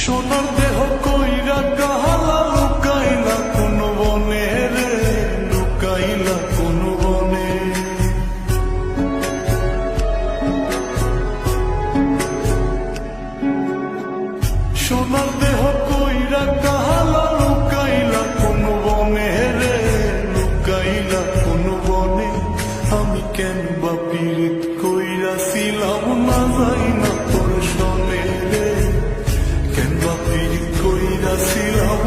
সোনার দেহ কইরা কাহালা লুকাইলা কোন বনে রে, লুকাইলা কোন বনে। সোনার দেহ কইরা কাহালা লুকাইলা কোন বনে রে, লুকাইলা কোন বনে। আমি কেন বা পীড়িত কইরাছিলাম না যাই না তোর সনে রে, কেন বা পীড়িত কইরাছিলাম